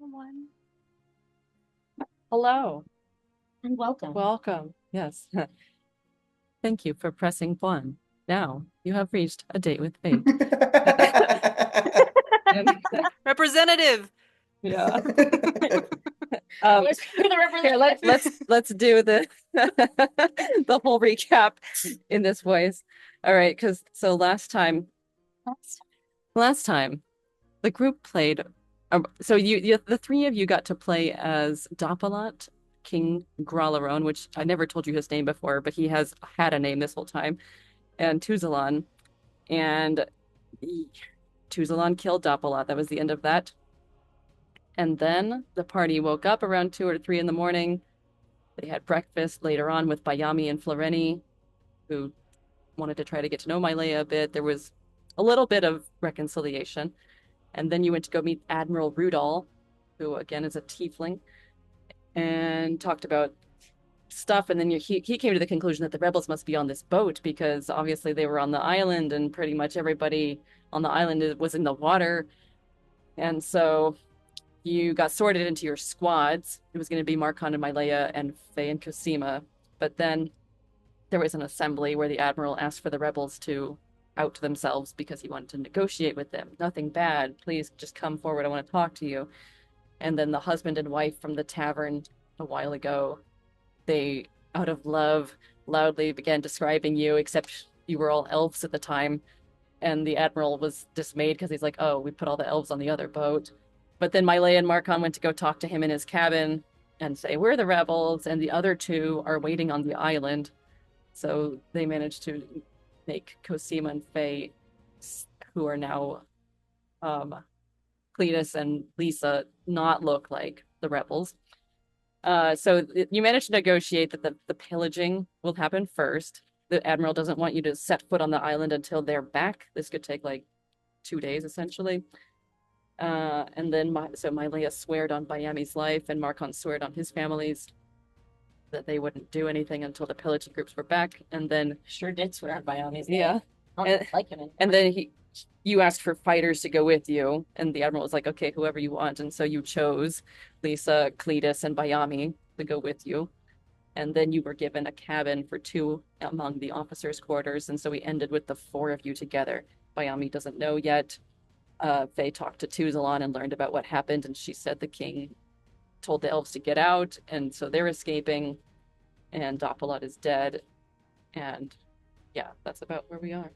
everyone. Hello. And welcome. Welcome. Yes. Thank you for pressing 1. Now, you have reached a date with fate. Representative. Yeah. You're the representative. Let's do the the whole recap in this voice. All right, because so last time the group played. So the three of you got to play as Dopalat, King Gralaron, which I never told you his name before, but he has had a name this whole time, and Tuzalon. And Tuzalon killed Dopalat. That was the end of that. And then the party woke up around 2 or 3 in the morning. They had breakfast later on with Bayami and Floreni, who wanted to try to get to know Mylea a bit. There was a little bit of reconciliation. And then you went to go meet Admiral Rudol, who again is a tiefling, and talked about stuff. And then he came to the conclusion that the rebels must be on this boat because obviously they were on the island and pretty much everybody on the island was in the water. And so you got sorted into your squads. It was going to be Marcon and Mylea and Faye and Kosima. But then there was an assembly where the Admiral asked for the rebels to out themselves because he wanted to negotiate with them. Nothing bad. Please just come forward. I want to talk to you. And then the husband and wife from the tavern a while ago, they, out of love, loudly began describing you, except you were all elves at the time. And the Admiral was dismayed because he's like, oh, we put all the elves on the other boat. But then Mylea and Marcon went to go talk to him in his cabin and say, we're the rebels, and the other two are waiting on the island. So they managed to make Kosima and Faye, who are now Cletus and Lisa, not look like the rebels. So you managed to negotiate that the pillaging will happen first. The Admiral doesn't want you to set foot on the island until they're back. This could take like 2 days, essentially. And then so Mylea sweared on Bayami's life, and Marcon sweared on his family's that they wouldn't do anything until the pillaging groups were back. And then Sure did swear on Bayami's yeah, name. I don't like him anymore. and then you asked for fighters to go with you, and the Admiral was like, okay, whoever you want. And so you chose Lisa, Cletus, and Bayami to go with you. And then you were given a cabin for 2 among the officers' quarters. And so we ended with the 4 of you together. Bayami doesn't know yet. Faye talked to Tuzalon and learned about what happened, and she said the king told the elves to get out, and so they're escaping, and Dopalat is dead. And yeah, that's about where we are.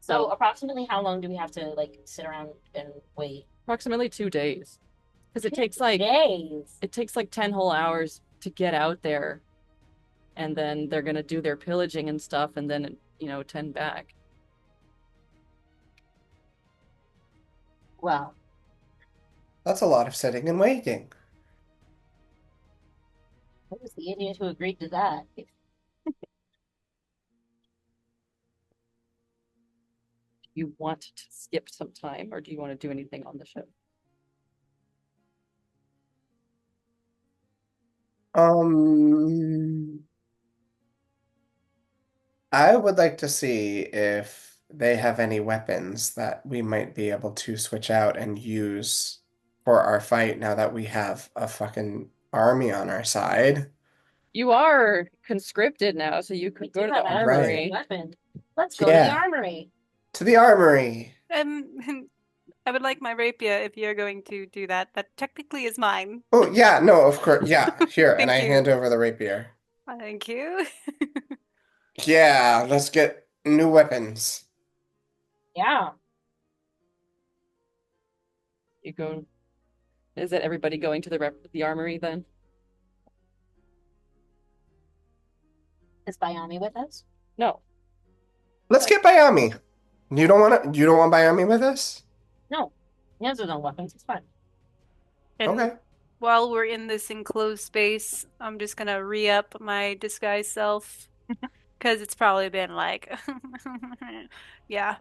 So approximately how long do we have to like sit around and wait? Approximately 2 days. Because it takes like days. It takes like 10 whole hours to get out there. And then they're gonna do their pillaging and stuff, and then 10 back. Well, That's a lot of sitting and waiting. who was the idiot who agreed to that? Do you want to skip some time, or do you want to do anything on the ship? I would like to see if they have any weapons that we might be able to switch out and use for our fight now that we have a fucking army on our side. You are conscripted now, so you could go to the armory. Weapon. Let's go to the armory. To the armory. I would like my rapier if you're going to do that. That technically is mine. Oh, yeah, no, of course. Yeah, here, and I Thank you. hand over the rapier. Thank you. Yeah, let's get new weapons. Yeah. You go. Is it everybody going to the armory then? Is Bayami with us? No. Let's get Bayami. You don't want Bayami with us? No. He has his own weapons. It's fine. And Okay. while we're in this enclosed space, I'm just gonna re-up my disguise self. Because it's probably been like, yeah.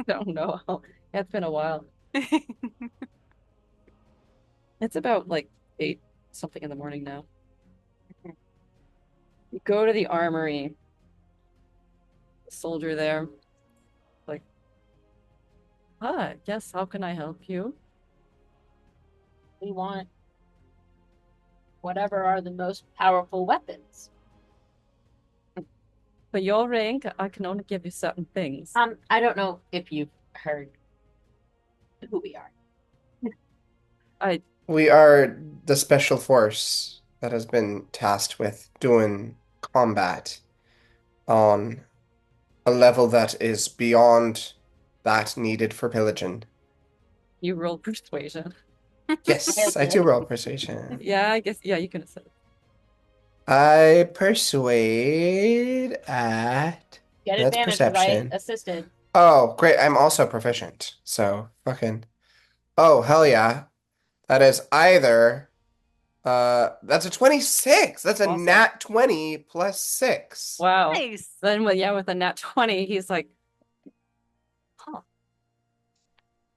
Don't know. It's been a while. It's about like 8 something in the morning now. You go to the armory. Soldier there, like, Yes, how can I help you? We want whatever are the most powerful weapons. For your rank, I can only give you certain things. I don't know if you've heard who we are. I We are the special force that has been tasked with doing combat on a level that is beyond that needed for pillaging. You roll persuasion. I Yes, I do did. roll persuasion. Yeah, I guess yeah, you can say. I persuade at Get that's advantage because I perception. assisted. Oh, great. I'm also proficient. So fucking oh hell yeah. That is either that's a 26. That's a Awesome. nat 20 plus 6. Wow. Nice. Then yeah, with a nat 20, he's like, huh.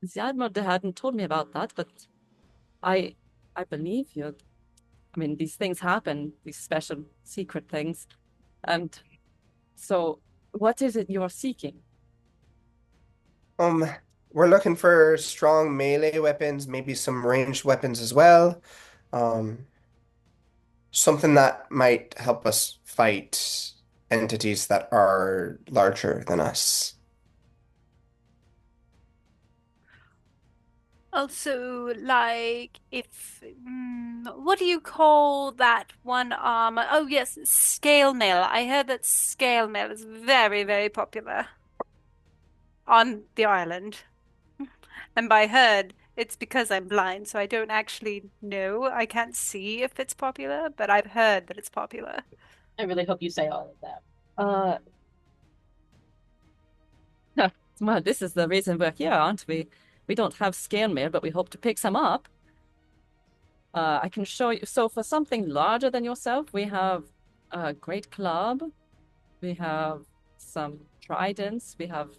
The Admiral hadn't told me about that, but I I believe you. I mean, these things happen, these special secret things. And so what is it you're seeking? Um, we're looking for strong melee weapons, maybe some ranged weapons as well. Um, something that might help us fight entities that are larger than us. Also, like, what do you call that one armor? Oh, yes, scale mail. I heard that scale mail is very, very popular on the island. And by heard, it's because I'm blind, so I don't actually know. I can't see if it's popular, but I've heard that it's popular. I really hope you say all of that. Uh, well, this is the reason we're here, aren't we? We don't have scale mail, but we hope to pick some up. I can show you. So for something larger than yourself, we have a great club. We have some tridents. We have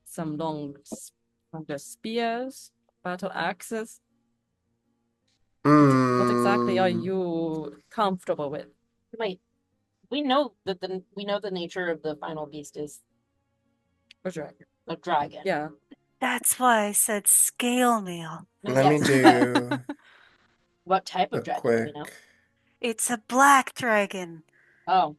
some longer spears, battle axes. What exactly are Mm, you comfortable with? Wait, we know the nature of the final beast is A dragon. a dragon. Yeah. That's why I said scale mail. No, let me yes. do What type a of dragon do we quick. know? It's a black dragon. Oh,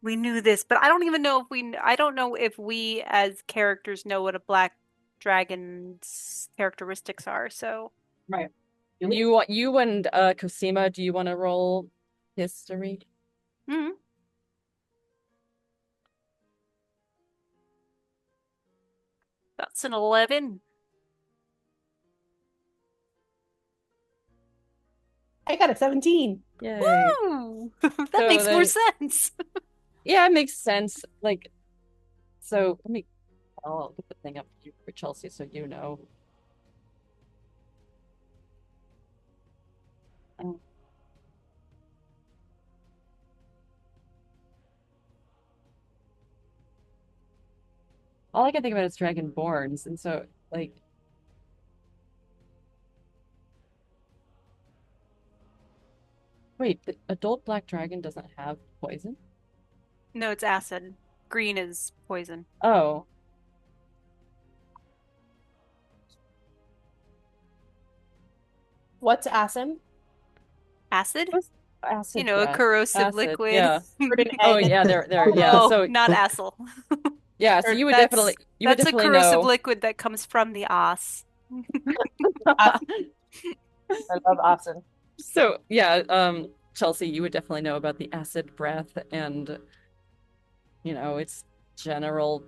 We knew this, but I don't even know if I don't know if we as characters know what a black dragon's characteristics are. So, right. You and Kosima, do you want to roll history? mhm. That's an 11. I got a 17. Yay. Woo! That So makes more then, sense. yeah, it makes sense. Like, so let me. I'll put the thing up for Chelsea so you know. Um, all I can think about is Dragonborns, and so like, wait, the adult black dragon doesn't have poison? No, it's acid. Green is poison. Oh, What's acid? Acid? what's acid A breath? corrosive Acid, liquid. yeah. Bird and Oh egg. yeah, yeah. No, So not acid. yeah, so Or you would That's a definitely corrosive know. liquid that comes from the ass. acid. I love acid. So yeah, Chelsea, you would definitely know about the acid breath and its general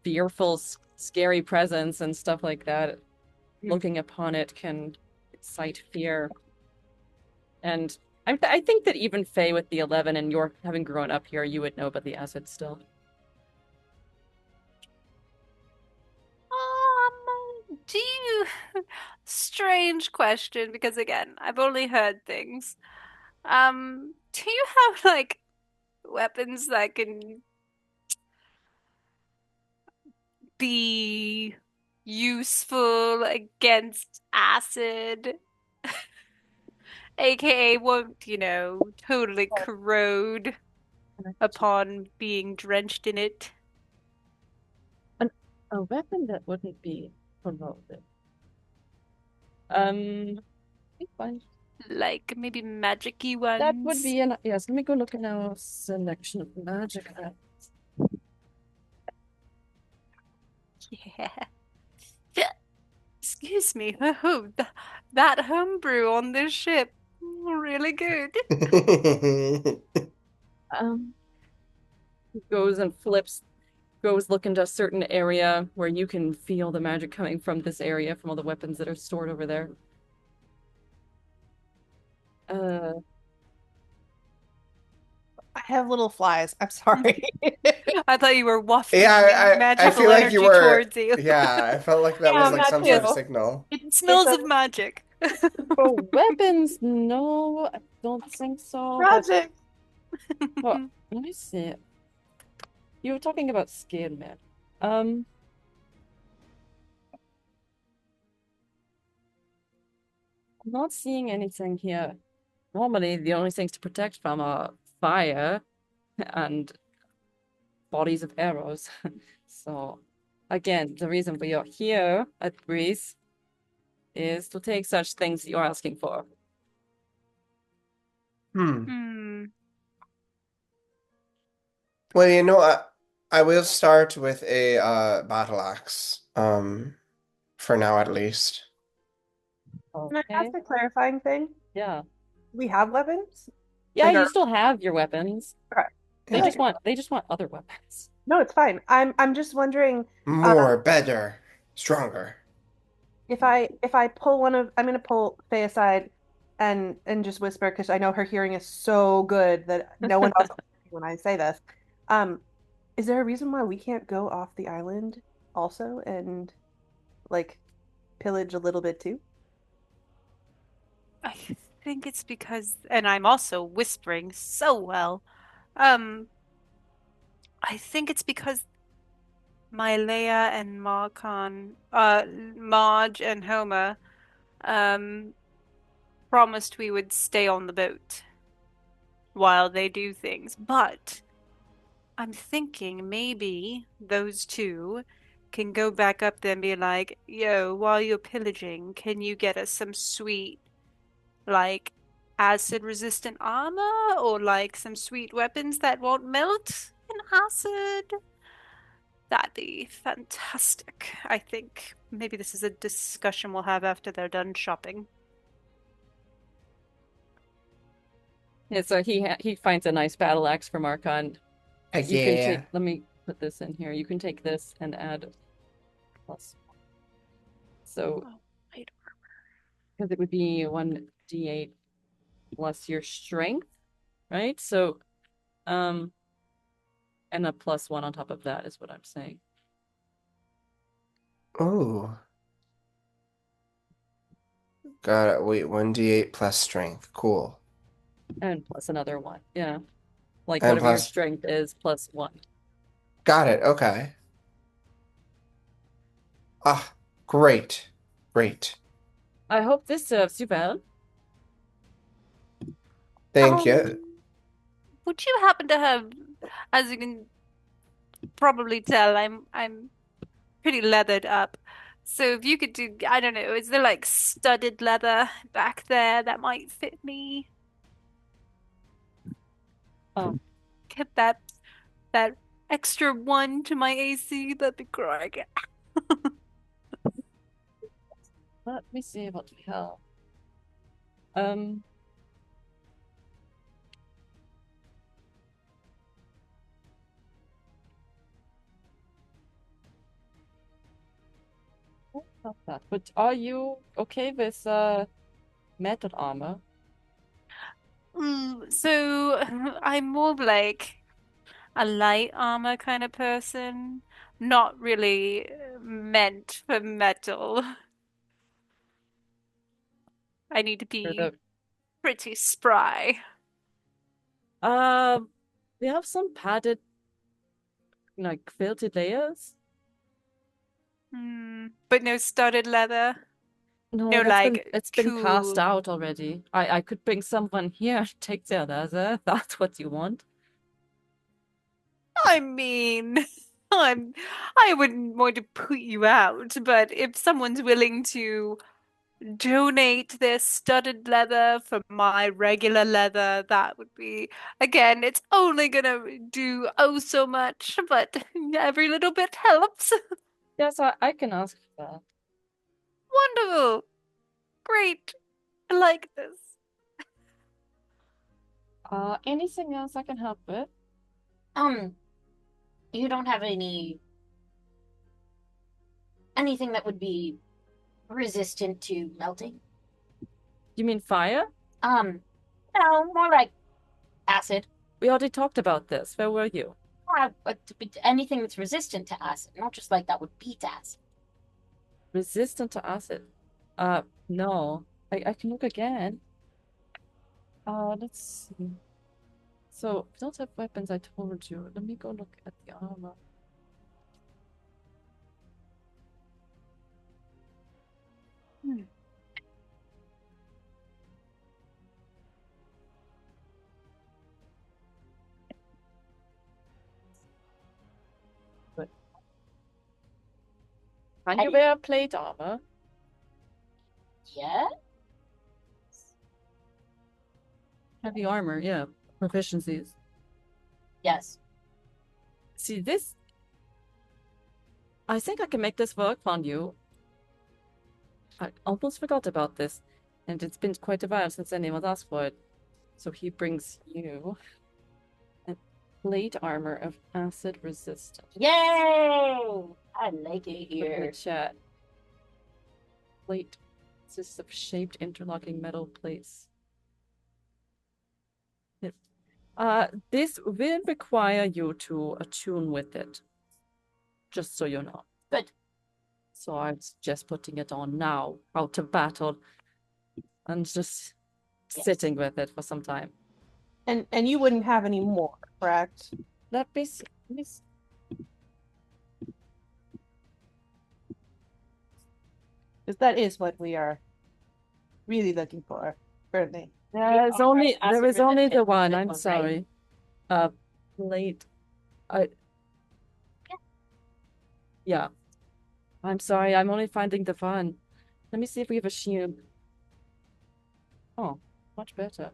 fearful, scary presence and stuff like that. Looking upon it can incite fear. And I think that even Faye with the 11 and your having grown up here, you would know about the acid still. Do you? Strange question, because again, I've only heard things. Do you have like weapons that can be useful against acid, aka won't, totally corrode upon being drenched in it? A weapon that wouldn't be corroded. Fine. Like maybe magic-y That would ones? be an yes. Let me go look at our selection of magic. Yeah. Excuse me. Oh, that homebrew on this ship. Really good. Um, goes and flips. Goes look into a certain area where you can feel the magic coming from this area, from all the weapons that are stored over there. I have little flies. I'm sorry. I thought you were wafting Yeah, I magical feel like you energy were. towards you. Yeah, I felt like that Yeah, was I'm like not some sort of too. signal. It It's smells a of magic. For weapons, no, I don't think so. But project. well, let me see. You were talking about scared man. I'm not seeing anything here. Normally, the only things to protect from are fire and bodies of arrows. So, again, the reason we are here at Greece is to take such things you're asking for. Hmm. Well, I will start with a battle axe. For now at least. Can I Okay. ask a clarifying thing? Yeah. We have weapons? Yeah, Like you our still have your weapons. okay. They Yeah. just want other weapons. No, it's fine. I'm just wondering More, better, stronger. if I pull one of I'm gonna pull Faye aside and just whisper because I know her hearing is so good that no one else will hear me when I say this. Um, is there a reason why we can't go off the island also and like pillage a little bit too? I think it's because, and I'm also whispering so well. Um, I think it's because Mylea and Marcon, Marge and Homer, um, promised we would stay on the boat while they do things. But I'm thinking maybe those two can go back up there and be like, yo, while you're pillaging, can you get us some sweet, like, acid resistant armor or like some sweet weapons that won't melt in acid? That'd be fantastic. I think maybe this is a discussion we'll have after they're done shopping. Yeah, so he finds a nice battle axe for Marcon. You can take. Yeah. Let me put this in here. You can take this and add plus. So Oh, wait. because it would be 1d8 plus your strength, right? So, and a +1 on top of that is what I'm saying. Oh. Got it. Wait, 1d8 plus strength. Cool. And plus another one. Yeah. Like And whatever your plus, strength is, +1. got it. Okay. Ah, great. Great. I hope this serves you well. Thank you. Would you happen to have, as you can probably tell, I'm pretty leathered up. So if you could do, I don't know, is there like studded leather back there that might fit me? Oh, Get that extra one to my AC, that'd be great. let me see what we have. Um, not that. But are you okay with metal armor? So I'm more of like a light armor kind of person, not really meant for metal. I need to Or be the pretty spry. we have some padded, like quilted layers. But no studded leather. No, No, like it's been passed cool. out already. I could bring someone here, take their leather. That's what you want. I mean, I wouldn't want to put you out, but if someone's willing to donate their studded leather for my regular leather, that would be, again, it's only gonna do oh so much, but every little bit helps. Yes, I can ask for that. Wonderful. Great. I like this. Anything else I can help with? You don't have anything that would be resistant to melting? You mean fire? No, more like acid. We already talked about this. Where were you? Anything that's resistant to acid, not just like that would beat acid. Resistant to acid? No. I can look again. Let's see. So, we don't have weapons, I told you. Let me go look at the armor. Can you wear plate armor? Yeah? Heavy armor, yeah. Proficiencies. Yes. See, this... I think I can make this work on you. I almost forgot about this. And it's been quite a while since anyone asked for it. So he brings you a plate armor of acid resistance. Yay! I like it Look in the here. chat. Plate consists of shaped interlocking metal plates. This will require you to attune with it. Just so you know. Good. So I'm just putting it on now, out of battle, and just sitting with it for some time. And you wouldn't have any more, correct? Let me see. Let me see. Because that is what we are really looking for currently. There is only the one. I'm right? sorry. Plate. Yeah. I'm sorry. I'm only finding the one. Let me see if we have a shield. Oh, much better.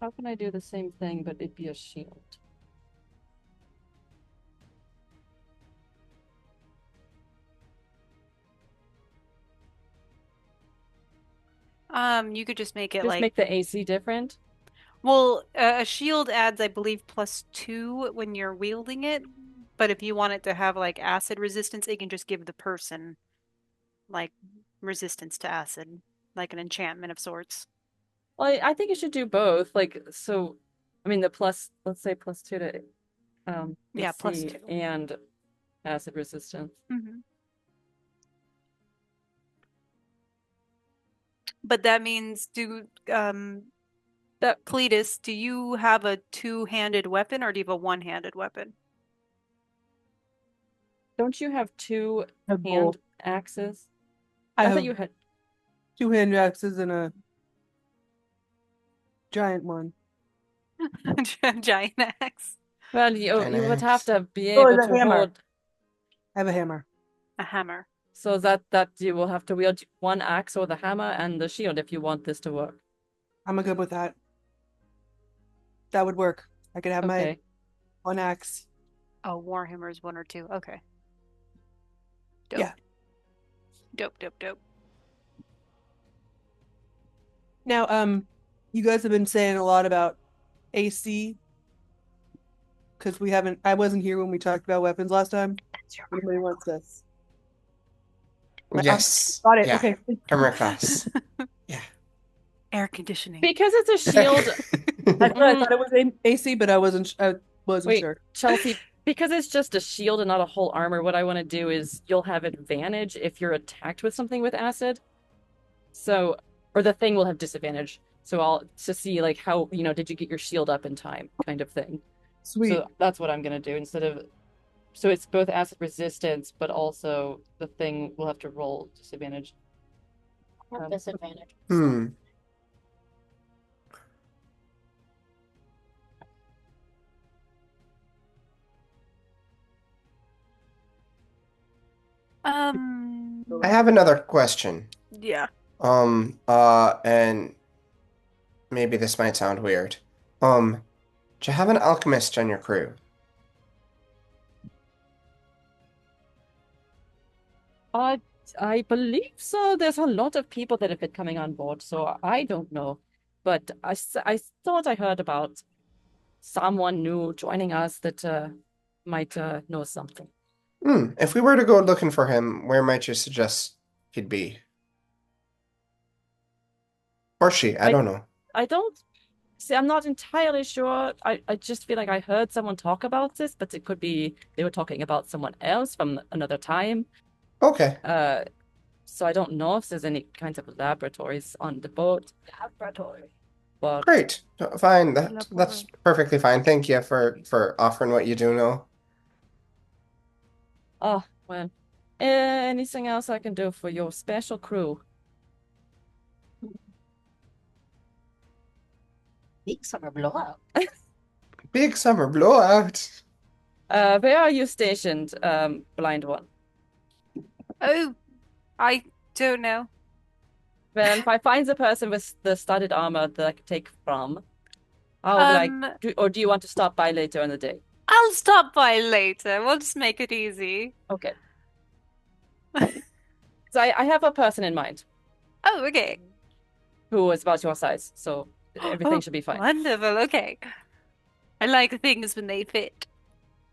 How can I do the same thing, but it be a shield? You could just make it Just like, make the AC different? well, a shield adds, I believe, +2 when you're wielding it. But if you want it to have like acid resistance, it can just give the person like resistance to acid, like an enchantment of sorts. Well, I think you should do both. Like, so, I mean, the plus, let's say +2 to Yeah, AC +2. and acid resistance. But that means that Cletus, do you have a two-handed weapon or do you have a one-handed weapon? Don't you have two I have hand both. axes? I I thought have you had. 2 hand axes and a giant one. Giant axe. Well, you would have to be Oh, able the to hammer. hold I have a hammer. A hammer. so that you will have to wield one axe or the hammer and the shield if you want this to work. I'm good with that. That would work. I could have my Okay. one axe. Oh, Warhammer is 1 or 2. Okay. Dope. Yeah. Dope. Now, you guys have been saying a lot about AC because I wasn't here when we talked about weapons last time. Anybody wants this? Yes. Got it. Yeah. Okay. Armor class. Yeah. Air conditioning. Because it's a shield. I thought it was AC, but I wasn't Wait, sure. Chelsea, because it's just a shield and not a whole armor, what I want to do is you'll have advantage if you're attacked with something with acid. So, or the thing will have disadvantage. So I'll to see like how, did you get your shield up in time kind of thing. Sweet. So that's what I'm gonna do so it's both acid resistance, but also the thing will have to roll disadvantage. Disadvantage. Hmm. I have another question. Yeah. And maybe this might sound weird. Do you have an alchemist on your crew? I I believe so. There's a lot of people that have been coming on board, so I don't know. But I thought I heard about someone new joining us that might know something. If we were to go looking for him, where might you suggest he'd be? Or she, I I don't know. I don't see. I'm not entirely sure. I just feel like I heard someone talk about this, but it could be they were talking about someone else from another time. Okay, Uh, so I don't know if there's any kinds of laboratories on the boat, Laboratory. but great. Fine. That's Elaborate. perfectly fine. Thank you for offering what you do know. oh well. Anything else I can do for your special crew? Big summer blowout. Big summer blowout. Where are you stationed, blind one? Oh, I don't know. Well, if I find the person with the studded armor that I can take from, I'll be like, Um, or do you want to stop by later in the day? I'll stop by later. We'll just make it easy. Okay. So I have a person in mind Oh, okay. who is about your size, so everything Oh, should be fine. Of wonderful. Okay. I like things when they fit.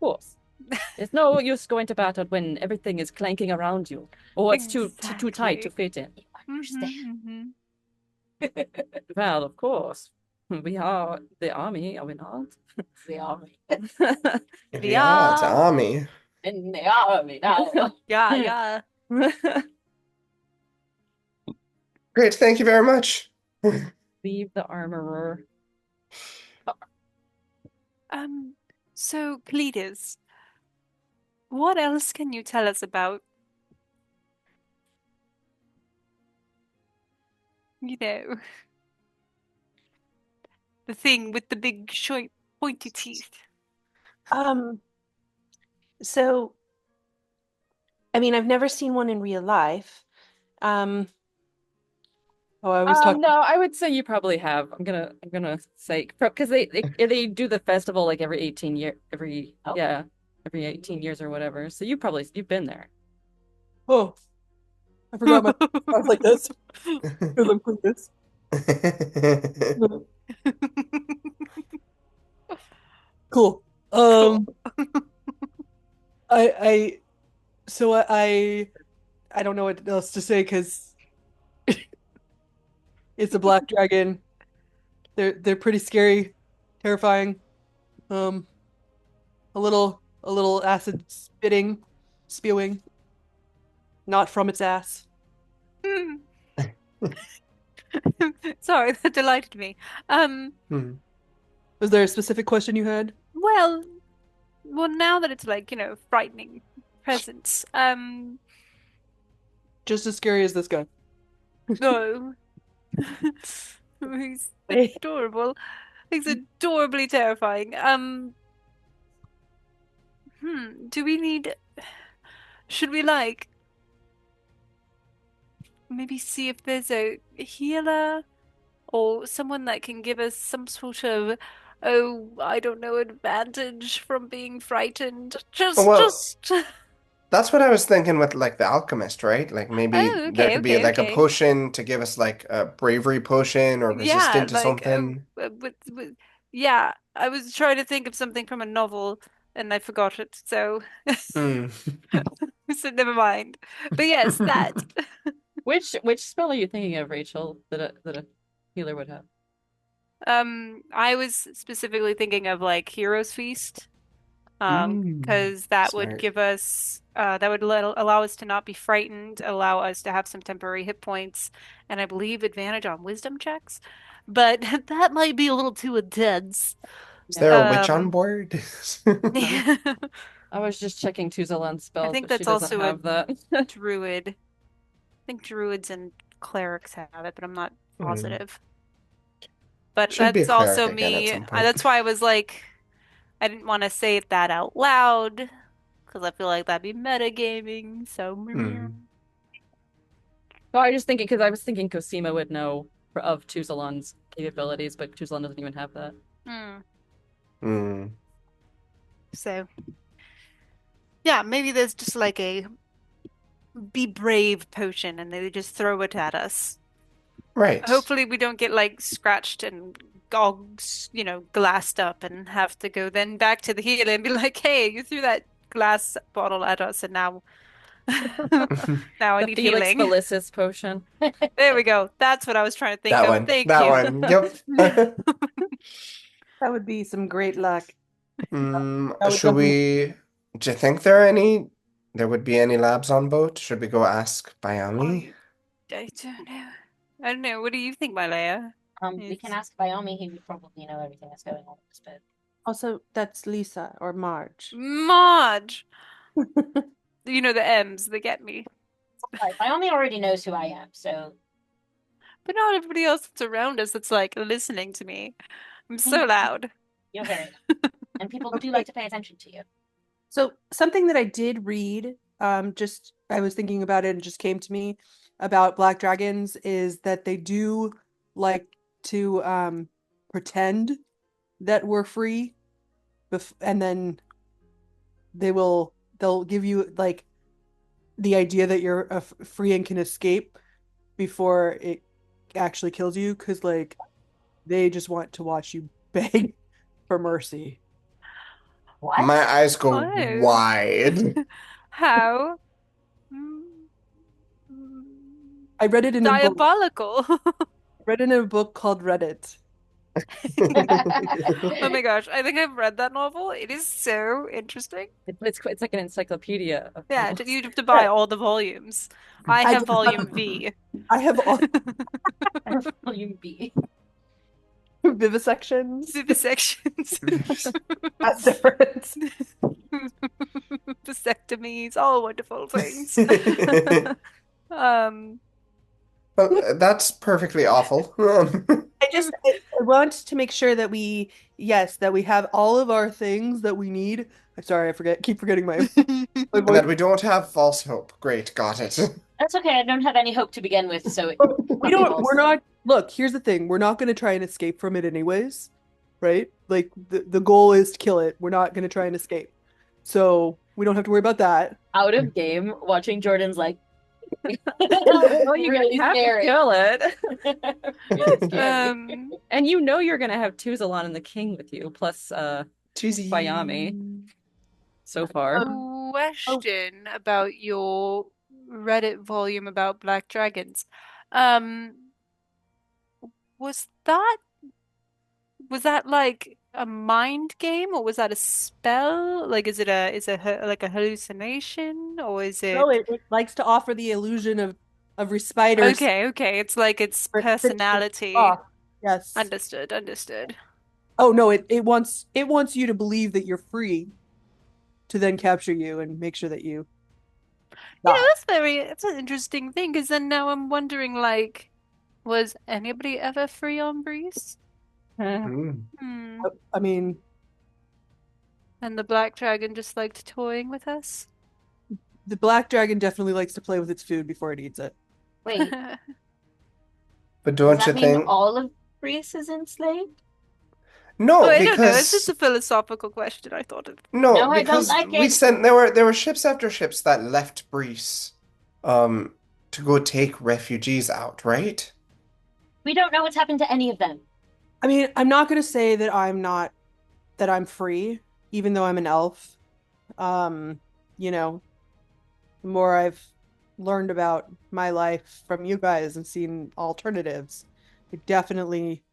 course. There's no use going to battle when everything is clanking around you, or it's too tight to Exactly. fit in. You understand? Well, of course. We are the army, are we not? We are Yeah, it's Yeah. Ami. in the army now. Yeah, yeah. Great, thank you very much. Leave the armorer. So Cletus, what else can you tell us about, you know, the thing with the big short pointy teeth? Um, so I mean, I've never seen one in real life. Um, oh, I was talking. No, I would say you probably have. I'm gonna say because they do the festival like every 18 year Oh. yeah, every 18 years or whatever. So you've been there. Oh, I forgot my stuff like this because I'm clueless. Cool. Cool. I so I don't know what else to say because it's a black dragon. They're pretty scary, terrifying. Um, a little acid spewing, not from its ass. Sorry, that delighted me. Was there a specific question you had? Well, well, now that it's like, frightening presence, Just as scary as this guy. no. He's adorable. He's adorably terrifying. Do we need, should we like maybe see if there's a healer or someone that can give us some sort of, oh, I don't know, advantage from being frightened? Well, Just. that's what I was thinking with like the alchemist, right? Like maybe Oh, there okay, could be okay, like a okay. potion to give us like a bravery potion or Yeah, resistant to like, something. yeah, I was trying to think of something from a novel and I forgot it, so Hmm. so never mind. But yes, that. Which spell are you thinking of, Rachel, that a healer would have? I was specifically thinking of like Hero's Feast, Mm. because that would Smart. give us, that would allow us to not be frightened, allow us to have some temporary hit points, and I believe advantage on wisdom checks. but that might be a little too intense. Is Yeah. there a witch on Um, board? I I was just checking Tuzalan's spells, think but she that's doesn't also a have that. druid. I think druids and clerics have it, but I'm not Hmm. positive. But Should be a that's cleric also again at me. some point. That's why I was like, I didn't want to say that out loud because I feel like that'd be metagaming. So, Hmm. No, I was just thinking because I was thinking Kosima would know of Tuzalan's capabilities, but Tuzalan doesn't even have that. hmm. Hmm. So yeah, maybe there's just like a be brave potion and they just throw it at us. Right. Hopefully we don't get like scratched and all, glassed up and have to go then back to the healer and be like, hey, you threw that glass bottle at us and now now I The need Felix healing. Felicis potion. There we go. That's what I was trying to think That of. one. Thank That you. one. Yep. That would be some great luck. That would Should definitely. we? Do you think there are any? There would be any labs on boat? Should we go ask I, Bayami? I don't know. I don't know. What do you think, my Leia? We can It's ask Bayomi. He would probably know everything that's going on with this boat. Also, that's Lisa or Marge. Marge. You know the M's, they get me. Right, Bayomi already knows who I am, so But not everybody else that's around us that's like listening to me. I'm so loud. you're very and people do Okay. like to pay attention to you. So something that I did read, just I was thinking about it and just came to me about black dragons is that they do like to pretend that we're free, and then they'll give you like the idea that you're free and can escape before it actually kills you, because like they just want to watch you beg for mercy. What? My eyes go Oh. wide. How? Mm, mm, I read it in a book. Diabolical. Read it in a book called Reddit. Oh my gosh, I think I've read that novel. It is so interesting. It's like an encyclopedia of Yeah, rules. you have to buy all the volumes. I I have do volume have, V. I have all Volume B. vivisections. Vivisections. That's different. Vasectomies, all wonderful things. Um, Well, that's perfectly awful. I want to make sure that yes, that we have all of our things that we need. I'm sorry, keep forgetting my And voice. that we don't have false hope. Great, got it. That's okay. I don't have any hope to begin with, so it We can't be don't, false. we're not, look, here's the thing. We're not going to try and escape from it anyways, right? Like the goal is to kill it. We're not going to try and escape. So we don't have to worry about that. Out of game, watching Jordan's like Well, you really have to scary. kill it. Really scary. um, And you know you're gonna have Tuzalan and the king with you, plus Cheesy. Bayami so far. Oh, question about your Reddit volume about black dragons. Um, was that was that like a mind game or was that a spell? Like, like a hallucination or is no, it? it likes to offer the illusion of respite or Okay, okay. It's like its finishing personality. off. Yes. Understood, understood. Oh no, it wants you to believe that you're free to then capture you and make sure that you die. It's an interesting thing because then now I'm wondering, like, was anybody ever free on Breeze? Mm. Hmm. I mean, And the black dragon just liked toying with us? the black dragon definitely likes to play with its food before it eats it. Wait, But does don't you that mean think? all of Greece is enslaved? Oh, No, I don't know. It's just because a philosophical question. I thought it. no, No, I don't because like we it. sent there were ships after ships that left Greece, um, to go take refugees out, right? We don't know what's happened to any of them. I mean, I'm not going to say that I'm free, even though I'm an elf. You know, the more I've learned about my life from you guys and seen alternatives, I definitely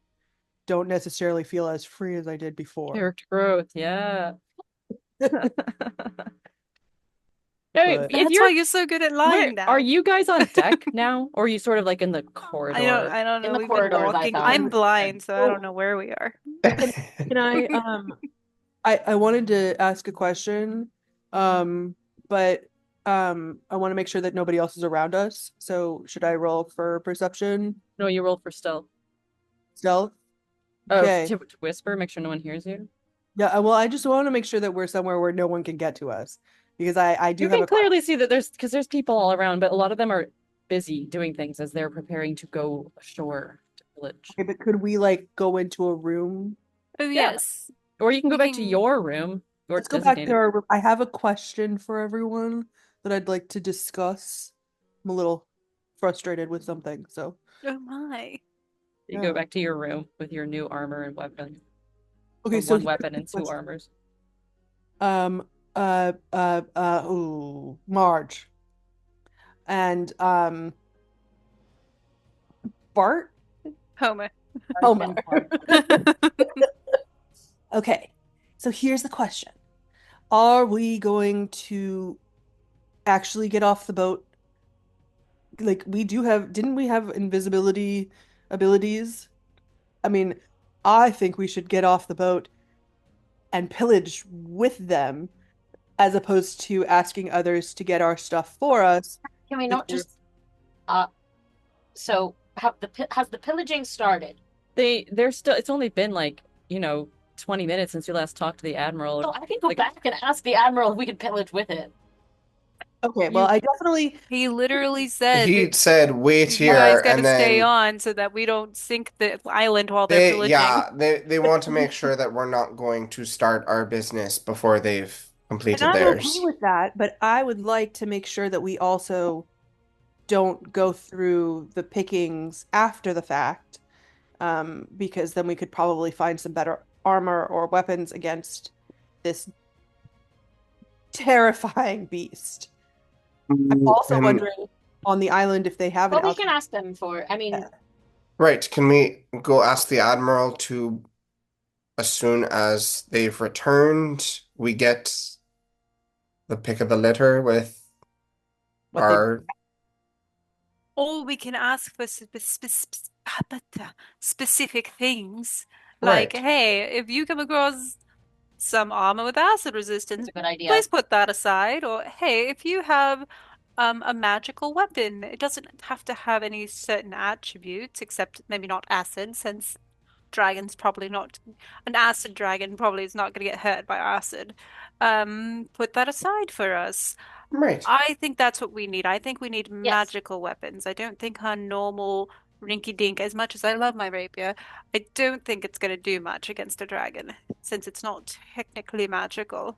don't necessarily feel as free as I did before. Character growth, yeah. No, But if That's why you're so good at lying are now. you guys on deck now, or are you sort of like in the corridor? I don't In know. the We've been corridors, I walking. thought. I'm blind, so I don't know where we are. can I I wanted to ask a question, but I want to make sure that nobody else is around us. So should I roll for perception? No, you roll for stealth. Stealth? Oh, Okay. to whisper, make sure no one hears you. Yeah, well, I just want to make sure that we're somewhere where no one can get to us because I do You have can a clearly see that there's people all around, but a lot of them are busy doing things as they're preparing to go ashore to village. okay, but could we like go into a room? Oh, Yeah. yes. Or you can go We back to can- your room, your Let's go back to designated. our room. I have a question for everyone that I'd like to discuss. I'm a little frustrated with something, so Oh my. You yeah. go back to your room with your new armor and weapon. Okay, Or so one here's weapon the and two question. armors. Ooh, Marge and Bart. Homer. Homer. Marcon. Okay, so here's the question. Are we going to actually get off the boat? Like we do have, didn't we have invisibility abilities? I mean, I think we should get off the boat and pillage with them as opposed to asking others to get our stuff for us. Can we not Because just so has the pillaging started? They're still it's only been like, 20 minutes since you last talked to the Admiral. So I can go Like, back and ask the Admiral if we can pillage with it. okay, well, I definitely He literally said He said, "Wait you guys here," got to and stay then on so that we don't sink the island while they're they, pillaging. yeah, they want to make sure that we're not going to start our business before they've and completed I'm okay theirs. with that, but I would like to make sure that we also don't go through the pickings after the fact, because then we could probably find some better armor or weapons against this terrifying beast. I'm also And wondering on the island if they have an Well, we can alchemy. ask them for. I mean, right, can we go ask the Admiral to, as soon as they've returned, we get the pick of the litter with What they our Or we can ask for specific things. Like, right. hey, if you come across some armor with acid resistance, it's a good idea. please put that aside. Or, hey, if you have a magical weapon, it doesn't have to have any certain attributes, except maybe not acid, since dragon's probably not an acid dragon probably is not going to get hurt by acid. Put that aside for us. Right. I think that's what we need. I think we need Yes. magical weapons. I don't think our normal rinky-dink, as much as I love my rapier, I don't think it's going to do much against a dragon, since it's not technically magical.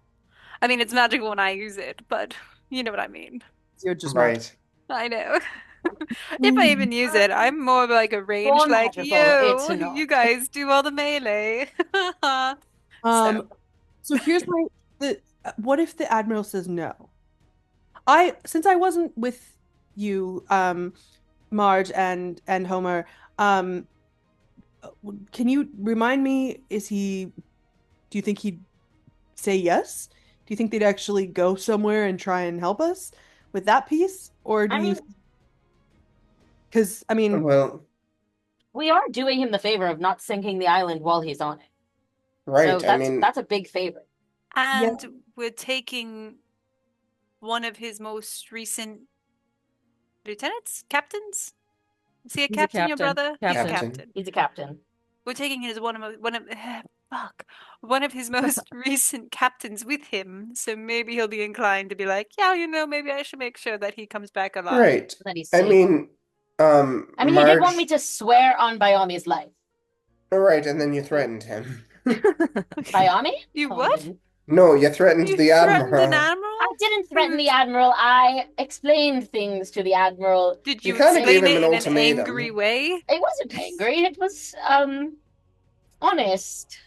I mean, it's magical when I use it, but you know what I mean. you're just magic. Right. I know. If I even use it, I'm more of like a range, For like, magical, it's yo, you not. guys do all the melee. So, So here's my what if the Admiral says no? Since I wasn't with you, Marge and Homer, um, can you remind me, do you think he'd say yes? Do you think they'd actually go somewhere and try and help us with that piece? Or do I you, mean, because I mean, Well, we are doing him the favor of not sinking the island while he's on it. right. So I mean, that's a big favor. yeah, and we're taking one of his most recent lieutenants, captains. Is he a he's a captain, your captain. brother? He's a Captain. captain. He's a captain. We're taking his one of his most recent captains with him. So maybe he'll be inclined to be like, yeah, maybe I should make sure that he comes back alive. right. That he's I safe. mean, I mean, he did want me Marge, to swear on Bayomi's life. right, and then you threatened him. Bayomi? You Oh, I what? didn't. No, you threatened You the threatened an Admiral. admiral? I didn't threaten the Admiral. I explained things to the Admiral. Did You you kind of gave explain him it an in an angry ultimatum. way? It wasn't angry. It was, honest.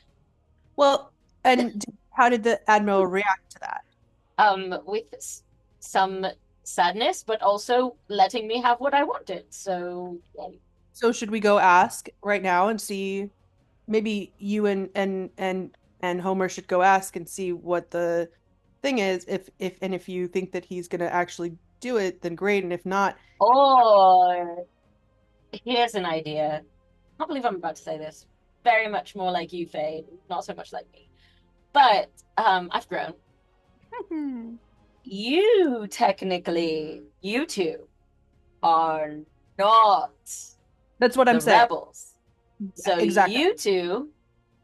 well, and how did the Admiral react to that? With some sadness, but also letting me have what I wanted. So, yeah. So should we go ask right now and see? Maybe you and Homer should go ask and see what the thing is, if you think that he's gonna actually do it, then great, and if not, Or here's an idea. I can't believe I'm about to say this. Very much more like you, Faye, not so much like me. But I've grown. You technically, you two are not that's what I'm the saying. rebels. So Exactly. you two,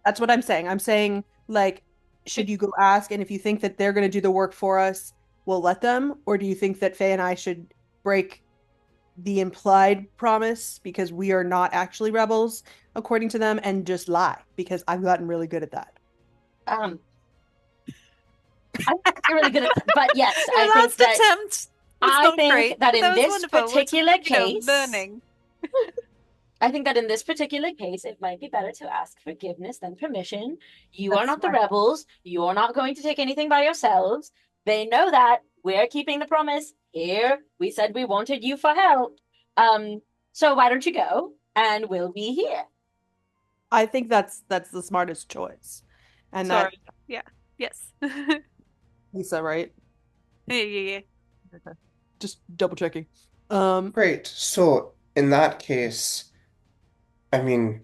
That's what I'm saying. I'm saying, like, should you go ask, and if you think that they're gonna do the work for us, we'll let them, or do you think that Faye and I should break the implied promise because we are not actually rebels according to them and just lie because I've gotten really good at that. um, I think you're really good at that. But yes, Your I think last that attempt was I not think great, that but in that was this wonderful. particular We're, case, learning. I think that in this particular case, it might be better to ask forgiveness than permission. You are That's not the smart. rebels. You're not going to take anything by yourselves. They know that. We're keeping the promise. Here, we said we wanted you for help. So why don't you go and we'll be here. I think that's the smartest choice. And that Sorry. Yeah. Yes. Yeah, Lisa, right? yeah. Okay. Just double checking. Great. So in that case, I mean,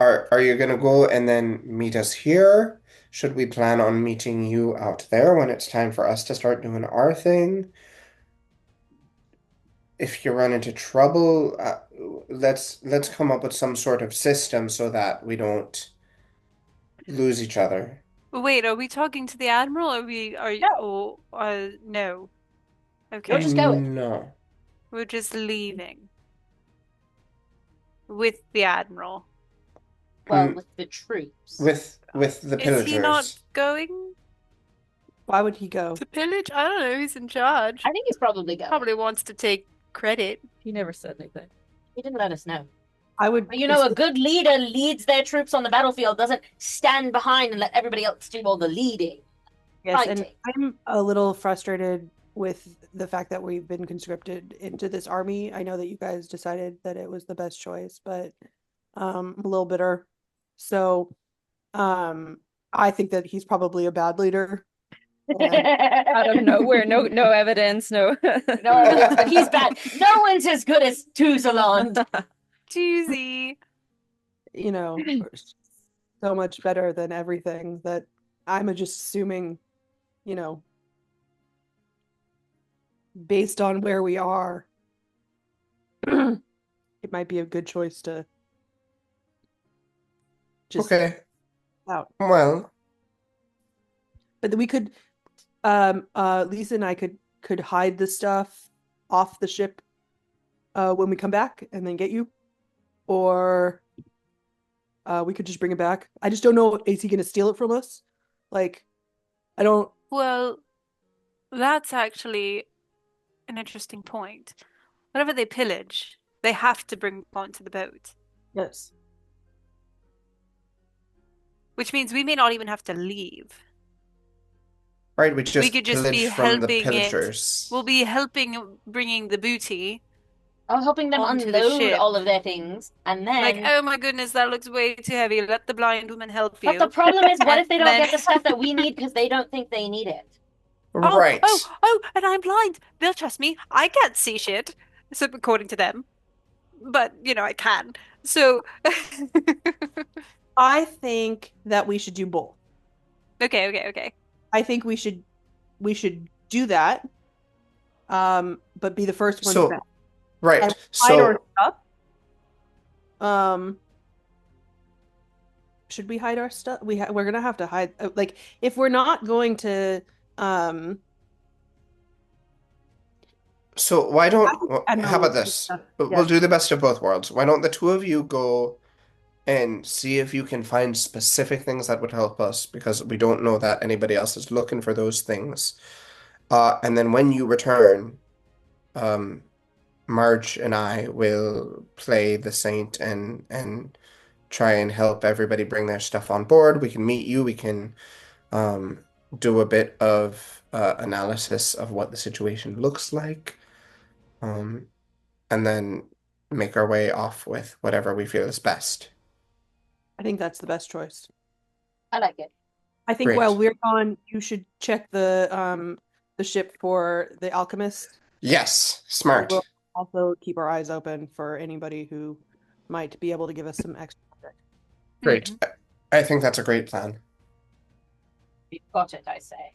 are you gonna go and then meet us here? Should we plan on meeting you out there when it's time for us to start doing our thing? If you run into trouble, let's come up with some sort of system so that we don't lose each other. Wait, are we talking to the Admiral? No, No. you're Okay. just going. No. We're just leaving with the Admiral. Well, Mm, with the troops. with the Is he not pillagers. going Why would he go? to pillage? I don't know. He's in charge. I think he's probably going. Probably wants to take credit. He never said anything. He didn't let us know. I would But you know, a good leader leads their troops on the battlefield, doesn't stand behind and let everybody else do all the leading. yes, and Fighting. I'm a little frustrated with the fact that we've been conscripted into this army. I know that you guys decided that it was the best choice, but I'm a little bitter. So I think that he's probably a bad leader. And Out of nowhere, no evidence, no. No evidence that he's bad. No one's as good as Tuzelond. Doozy. you know, so much better than everything that I'm just assuming, you know, based on where we are, it might be a good choice to just Okay. out. Well, But then we could Lisa and I could hide the stuff off the ship when we come back and then get you. Or we could just bring it back. I just don't know, is he gonna steal it from us? Like, I don't Well, that's actually an interesting point. Whatever they pillage, they have to bring onto the boat, yes. which means we may not even have to leave. right, we We just could just be pillage from the helping it. pillagers. We'll be helping bringing the booty I'm helping them onto the unload ship. all of their things, and Like, then. oh my goodness, that looks way too heavy. Let the blind woman help But you. the problem is, what And if they don't then get the stuff that we need because they don't think they need it? Right. and I'm blind. They'll trust me. I can't see shit. So according to them. But, I can. So I think that we should do both. okay. I think we should do that. But be the first ones So, back. right. And hide our So, stuff. Should we hide our stuff? We're gonna have to hide. Like, if we're not going to, so why don't, I don't how know. about this? Yeah. We'll do the best of both worlds. Why don't the two of you go and see if you can find specific things that would help us because we don't know that anybody else is looking for those things. And then when you return, um, Marge and I will play the saint and try and help everybody bring their stuff on board. We can meet you. We can um, do a bit of analysis of what the situation looks like, um, and then make our way off with whatever we feel is best. I think that's the best choice. I like it. I think while we're gone, you should check the ship for the Alchemist. Yes, smart. We'll also keep our eyes open for anybody who might be able to give us some extra context. Great. I think that's a great plan. We've got it, I say.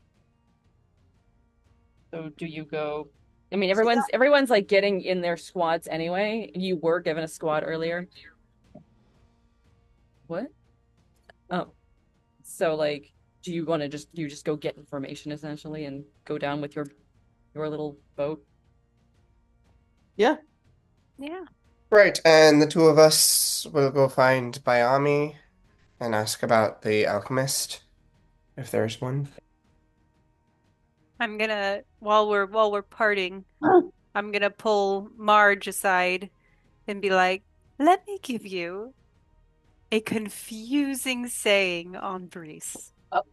So do you go? I mean, everyone's like getting in their squads anyway. You were given a squad earlier. What? Oh, so like, do you want to just go get information essentially and go down with your little boat? Yeah. Yeah. Right, and the two of us will go find Bayami and ask about the alchemist, if there's one. I'm gonna while we're parting, I'm gonna pull Marge aside and be like, "Let me give you a confusing saying on Breeze. Oh.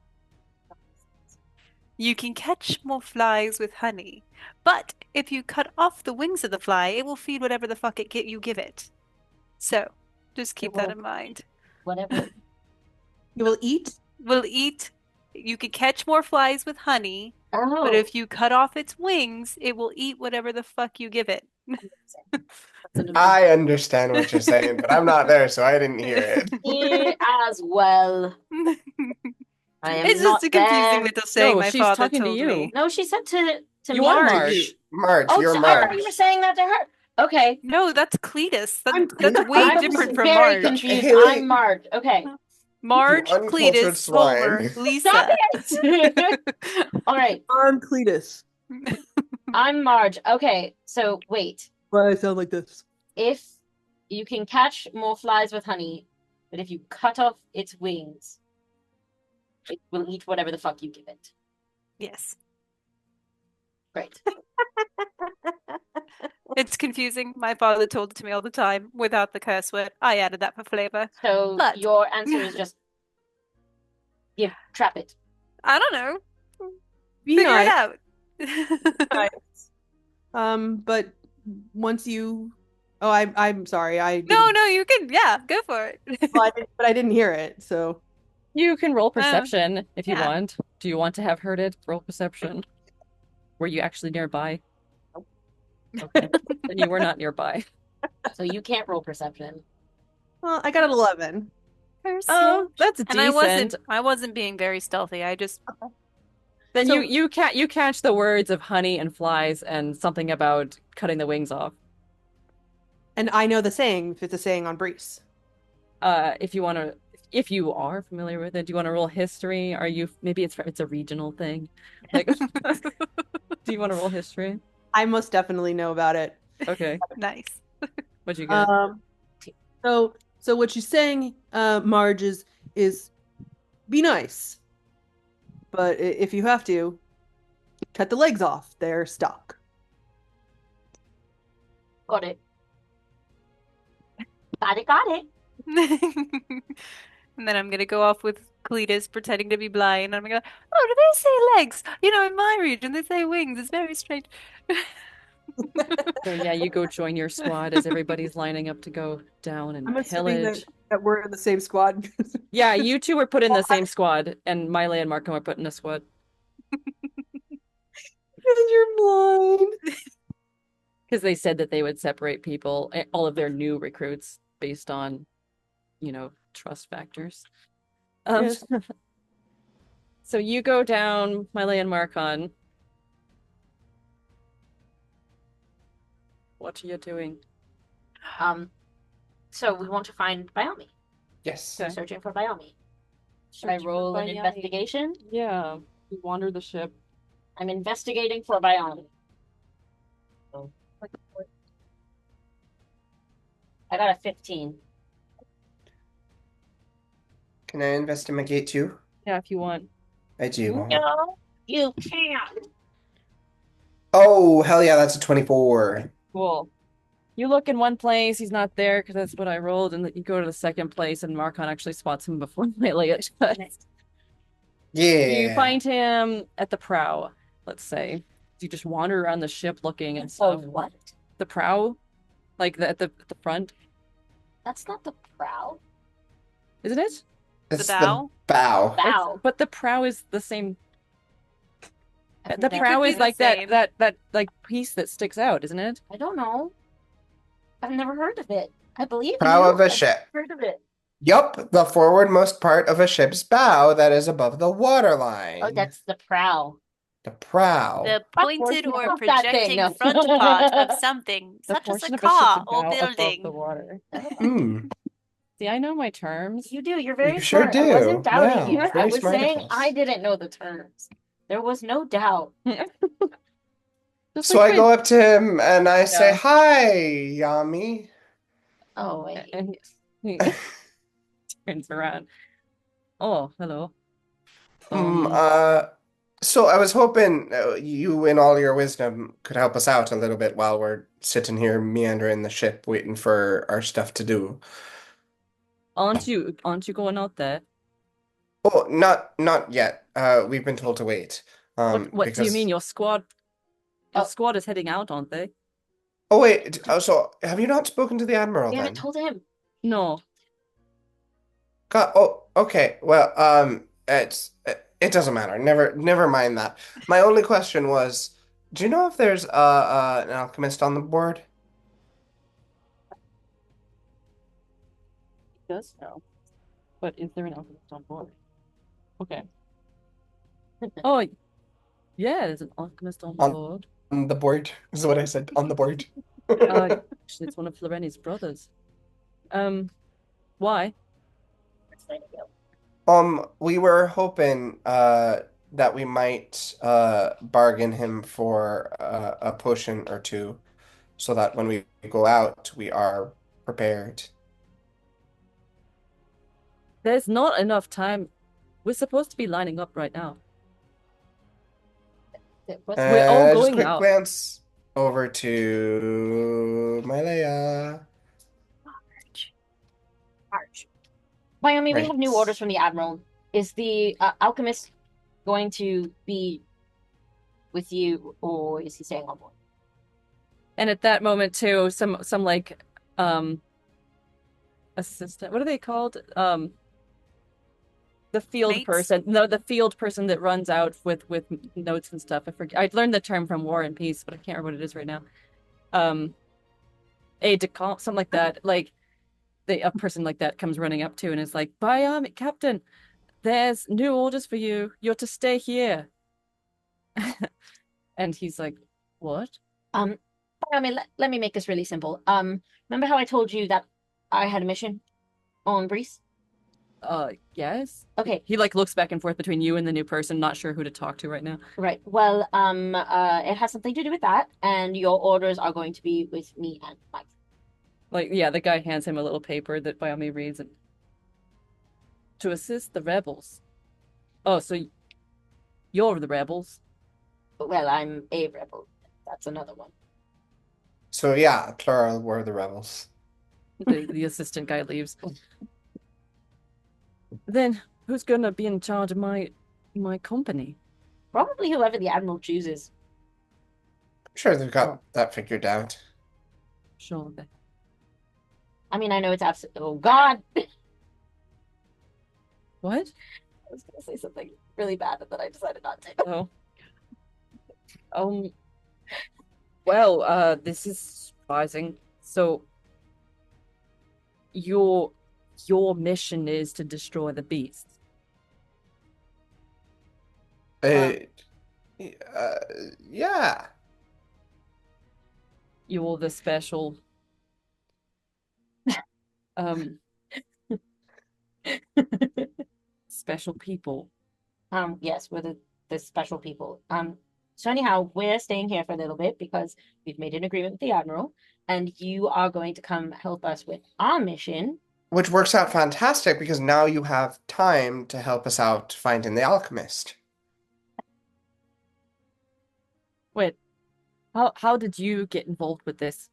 You can catch more flies with honey, but if you cut off the wings of the fly, it will feed whatever the fuck you give it. So, just keep that in mind. Whatever. You will eat? Will eat. You can catch more flies with honey, Oh. but if you cut off its wings, it will eat whatever the fuck you give it. I understand what you're saying, but I'm not there, so I didn't hear it. Me as well. I am It's not just a confusing there. little saying No, my she's father talking to told you. me. No, she said to You me. are Marge. Marge, Oh, you're so I Marge. thought you were saying that to her. Okay. No, that's Cletus. I'm That's way I'm different from very Marge. confused. Haley- I'm Marge. Okay. Marge, You uncultured Cletus, swine. Homer, Stop Lisa. it! All right. I'm Cletus. I'm Marge. Okay. So wait. Why I sound like this? If you can catch more flies with honey, but if you cut off its wings, it will eat whatever the fuck you give it. Yes. Great. It's confusing. My father told it to me all the time without the curse word. I added that for flavor. So But- your answer is just trap it. I don't know. Be Figure nice. it out. But once you, I'm sorry, I didn't, No, you can. Yeah, go for it. well, but I didn't hear it. So You can roll perception if you yeah. want. Do you want to have heard it? Roll perception. Were you actually nearby? Okay. Then you were not nearby. So you can't roll perception. well, I got an 11. Oh, that's And decent. I wasn't being very stealthy. I just Then So- you catch the words of honey and flies and something about cutting the wings off. And I know the saying, if it's a saying on Breeze. If you are familiar with it, do you want to roll history? Are you maybe it's a regional thing? Like, do you want to roll history? I most definitely know about it. Okay, nice. what'd you get? So what she's saying, Marge, is be nice. But if you have to, cut the legs off. They're stuck. Got it. Got it. And then I'm gonna go off with Cletus pretending to be blind. I'm gonna go, oh, do they say legs? You know, in my region they say wings. It's very strange. So yeah, you go join your squad as everybody's lining up to go down and I'm assuming pillage. that we're in the same squad. Yeah, you two were put in the same squad, and Miley and Marcon were put in a squad. Because you're blind. Because they said that they would separate people, all of their new recruits, based on, trust factors. Yes. So you go down, Miley and Marcon. What are you doing? So we want to find Bayami. Yes. Okay. Searching for Bayami. Should I Searching roll for an any- investigation? Yeah, you wander the ship. I'm investigating for Bayami. I got a 15. Can I investigate too? Yeah, if you want. I do. No, you can't. Oh, hell yeah, that's a 24. Cool. You look in one place, he's not there because that's what I rolled, and then you go to the second place, and Marcon actually spots him before Miley does. Yeah. You find him at the prow, let's say. You just wander around the ship looking and Oh, stuff. what? The prow? Like at the front? That's not the prow. Isn't it? The It's the bow? bow. Bow. But the prow is the same. I've The It never- prow could be is the like same. that like piece that sticks out, isn't it? I don't know. I've never heard of it. I believe Prow you. of a I've ship. never heard of it. Yup, the forwardmost part of a ship's bow that is above the Oh, waterline. that's the prow. The prow. The What pointed portion or of that thing? projecting No. front part of something, The such as a portion of a ship's car or bow above the building. water. Hmm. See, I know my terms. You do. You're You very sure smart. I wasn't do. doubting Wow, you. I very was smart of saying us. I didn't know the terms. There was no doubt. Just So like I go up to him and I say, Yeah. "Hi, Yami." Oh, wait. and he turns around. Oh, hello. Hmm, so I was hoping you, in all your wisdom, could help us out a little bit while we're sitting here meandering the ship, waiting for our stuff to do. aren't you going out there? Oh, not yet. We've been told to wait. What do you mean? Because Your Oh. squad is heading out, aren't they? oh wait, so have you not spoken to the Admiral We then? haven't told him. No. God, oh, okay. Well, it doesn't matter. Never mind that. My only question was, do you know if there's an alchemist on the board? He does know. But is there an alchemist on board? Okay. Oh, yeah, there's an alchemist on On board. the board is what I said. On the board. Actually, it's one of Floreni's brothers. Why? We were hoping that we might bargain him for a potion or two, so that when we go out, we are prepared. There's not enough time. We're supposed to be lining up right now. We're all Just a going quick out. glance over to Mylea. March. Wyoming, we Right. have new orders from the Admiral. Is the alchemist going to be with you, or is he staying on board? And at that moment too, some like assistant. What are they called? The field Mates? person. No, the field person that runs out with notes and stuff. I forget. I learned the term from War and Peace, but I can't remember what it is right now. Aide de camp, something like that. Like a person like that comes running up to and is like, "By Captain, there's new orders for you. You're to stay here." And he's like, "What?" Wyoming, let me make this really simple. Remember how I told you that I had a mission on Breeze? Yes. Okay, He like looks back and forth between you and the new person, not sure who to talk to right now. right. Well, it has something to do with that, and your orders are going to be with me and Mike. Like, yeah, the guy hands him a little paper that Wyoming reads and to assist the rebels. Oh, so you're the rebels. Well, I'm a rebel. That's another one. So yeah, plural, we're the rebels. The assistant guy leaves. Then who's gonna be in charge of my company? Probably whoever the Admiral chooses. I'm sure they've got that figured out. Sure. I mean, I know it's absolutely. Oh God! What? I was gonna say something really bad, but then I decided not to. Oh. Well, this is surprising. So your mission is to destroy the beasts. Uh, yeah. You're the special special people. Yes, we're the special people. So anyhow, we're staying here for a little bit because we've made an agreement with the Admiral, and you are going to come help us with our mission. Which works out fantastic because now you have time to help us out finding the alchemist. Wait, how did you get involved with this?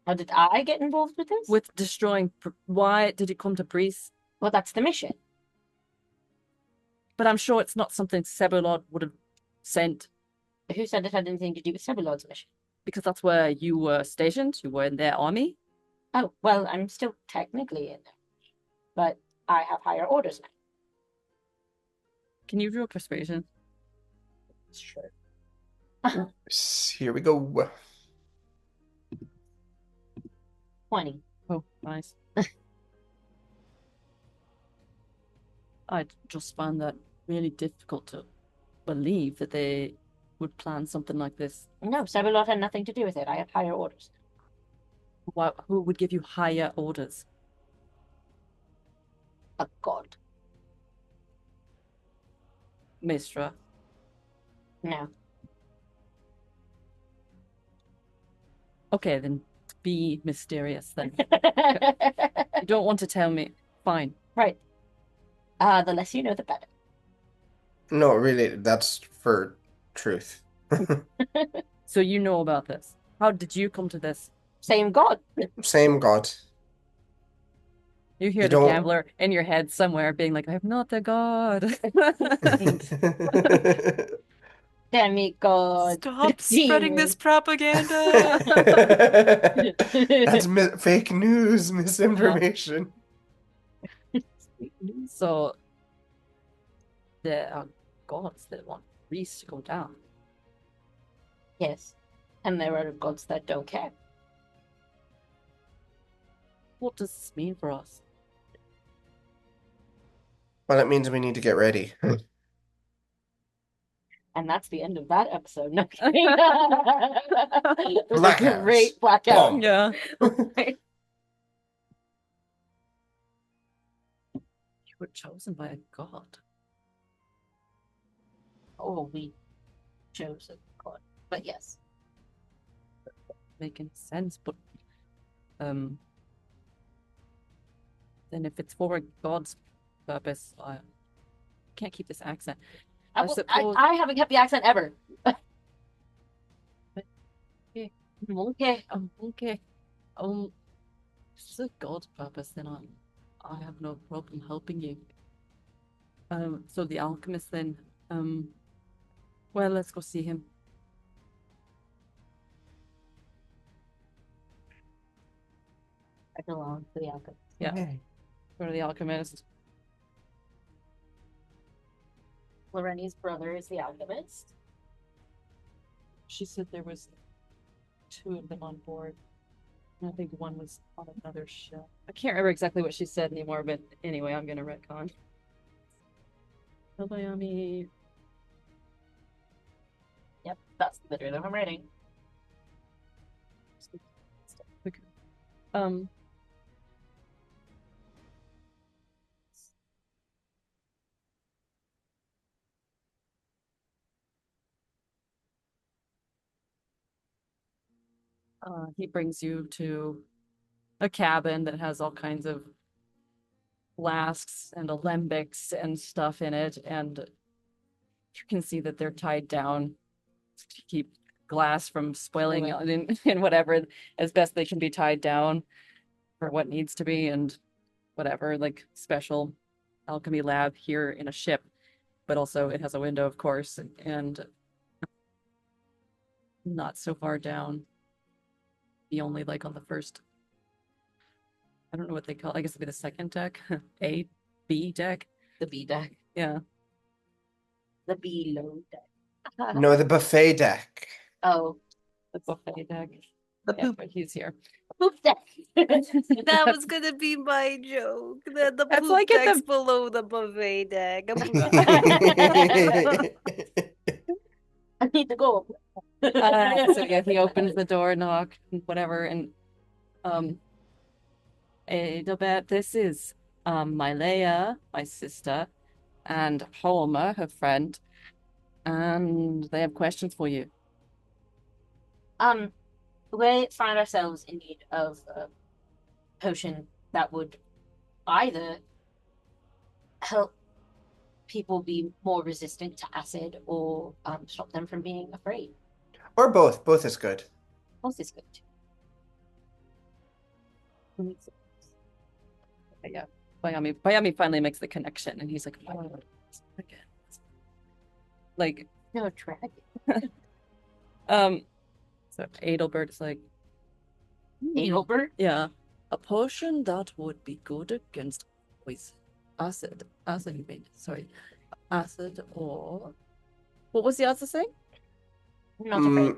How did I get involved with this? With destroying? Why did it come to Breeze? Well, that's the mission. But I'm sure it's not something Sebulod would have sent Who said it had anything to do with Sebulod's mission? because that's where you were stationed. You were in their army. Oh, well, I'm still technically in there. But I have higher orders now. Can you roll persuasion? Sure. Here we go. 20. Oh, nice. I just found that really difficult to believe that they would plan something like this. No, Sebulot had nothing to do with it. I have higher orders. Who would give you higher orders? A god. Mistra. No. Okay, then be mysterious then. You don't want to tell me. Fine. Right. The less you know, the better. No, really, that's for truth. So you know about this. How did you come to this? Same god. Same God. You hear You the don't- gambler in your head somewhere being like, I'm not the god. Demigod. Stop spreading demon. this propaganda. That's fake news, misinformation. So there are gods that want Reese to go down. Yes. And there are gods that don't care. What does this mean for us? Well, it means we need to get ready. And that's the end of that episode. No kidding. It was Black a house. great blackout. Boom. Yeah. You were chosen by a god. Oh, we chose a god. But yes. Making sense, but then if it's for a god's purpose, I can't keep this accent. I suppose. I haven't kept the accent ever. Okay. Okay. Okay. If it's a god's purpose, then I have no problem helping you. So the alchemist then, well, let's go see him. I belong to the alchemist. Yeah. Okay. Go to the alchemist. Loreni's brother is the alchemist. She said there was 2 of them on board. And I think one was on another ship. I can't remember exactly what she said anymore, but anyway, I'm gonna retcon. Miami. Yep, that's literally what I'm writing. Okay. He brings you to a cabin that has all kinds of flasks and alembics and stuff in it, and you can see that they're tied down to keep glass from spoiling and whatever, as best they can be tied down for what needs to be, and whatever, like special alchemy lab here in a ship, but also it has a window, of course, and not so far down. Be only like on the first, I don't know what they call it. I guess it'd be the second deck. A, B deck. The B deck. Yeah. The B low deck. No, the buffet deck. Oh, The buffet deck. The Yeah, poop. but he's here. poop deck. That was gonna be my joke. The That's poop like at deck's the- below the buffet deck. I need to go. So yeah, he opens the door, knock, whatever, and Adelbert, this is Mylea, my sister, and Homer, her friend, and they have questions for you. We find ourselves in need of a potion that would either help people be more resistant to acid or stop them from being afraid. Or both. Both is good. Both is good. Yeah, Bayami finally makes the connection, and he's like, oh, again. Like, No dragon. so Adelbert is like, Adelbert? yeah, a potion that would be good against poison. Acid, you mean? Sorry. Acid or... What was the other thing? Not afraid.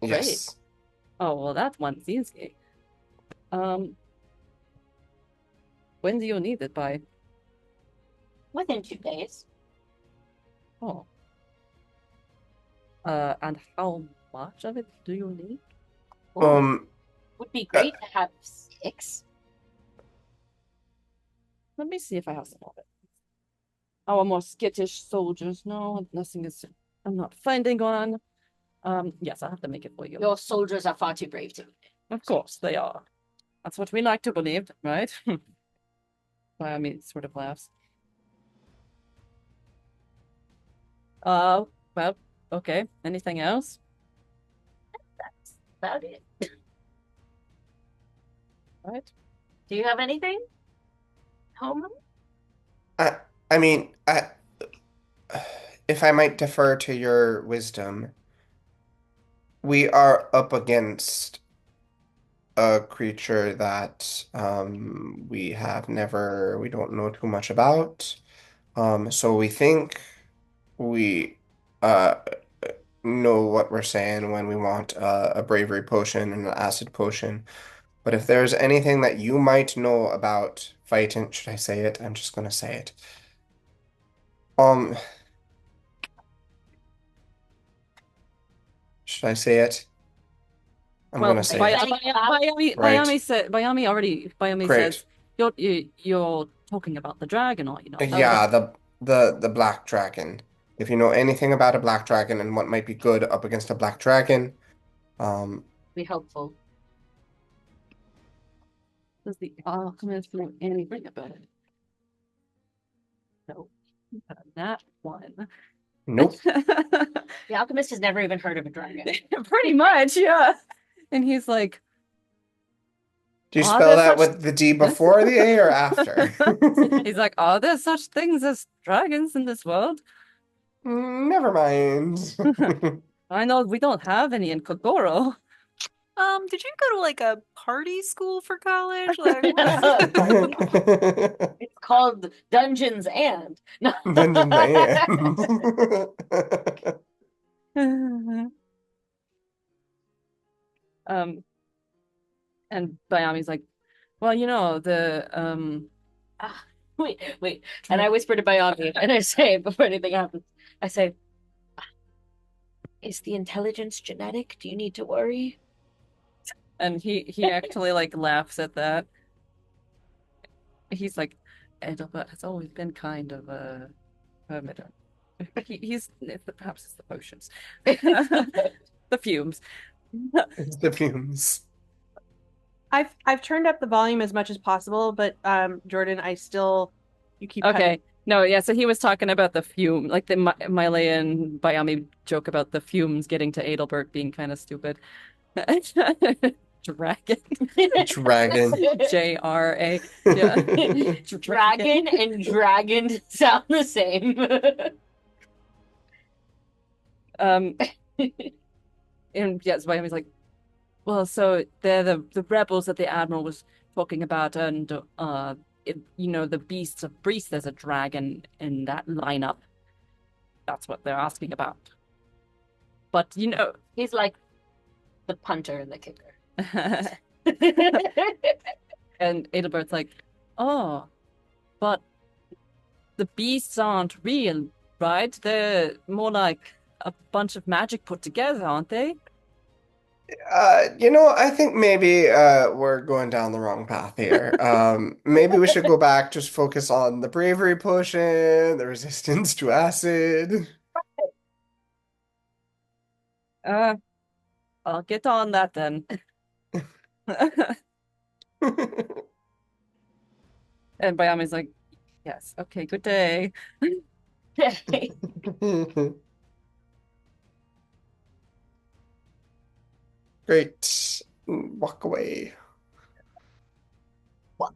Afraid. Yes. Oh, well, that one's easy. When do you need it by? Within 2 days. Oh. And how much of it do you need? Um, Would be great to have 6. Let me see if I have some of it. Our more skittish soldiers. No, nothing is. I'm not finding one. Yes, I have to make it for you. Your soldiers are far too brave to need it. Of course, they are. That's what we like to believe, right? It sort of laughs. Well, okay. Anything else? That's about it. Right. Do you have anything? Home? I mean, if I might defer to your wisdom, we are up against a creature that we don't know too much about. So we think we uh know what we're saying when we want a bravery potion and an acid potion. But if there's anything that you might know about fighting, should I say it? I'm just gonna say it. Um, should I say it? I'm Well, gonna say By- it. Right. Bayami says Great. you're talking about the dragon, are you not? Yeah, the black dragon. If you know anything about a black dragon and what might be good up against a black dragon, Be helpful. Does the Alchemist know anything about it? No. That one. nope. The alchemist has never even heard of a dragon. Pretty much, yeah. And he's like, Do you Are spell there that such- with the D before the A or after? he's like, are there such things as dragons in this world? Never mind. I know we don't have any in Kogoro. Did you go to like a party school for college? Like, It's called Dungeons and. No. Dungeons and. And Bayami's like, well, Wait. And I whisper to Bayami, and I say, before anything happens, I say, is the intelligence genetic? Do you need to worry? and he actually like laughs at that. He's like, Edelbert has always been kind of a hermit. He's perhaps it's the potions, the fumes. It's the fumes. I've turned up the volume as much as possible, but Jordan, you keep Okay. cutting. No, yeah, so he was talking about the fume, like the Miley and Bayami joke about the fumes getting to Adelbert being kind of stupid. Dragon. Dragon. J-R-A. Yeah. Dragon and dragon sound the same. And yes, Bayami's like, well, so they're the rebels that the Admiral was talking about, and the beasts of Breeze, there's a dragon in that lineup. That's what they're asking about. But He's like the punter and the kicker. and Adelbert's like, oh, but the beasts aren't real, right? They're more like a bunch of magic put together, aren't they? I think maybe we're going down the wrong path here. Maybe we should go back, just focus on the bravery potion, the resistance to acid. I'll get on that then. And Bayami's like, yes, okay, good day. Great. Walk away. Walk.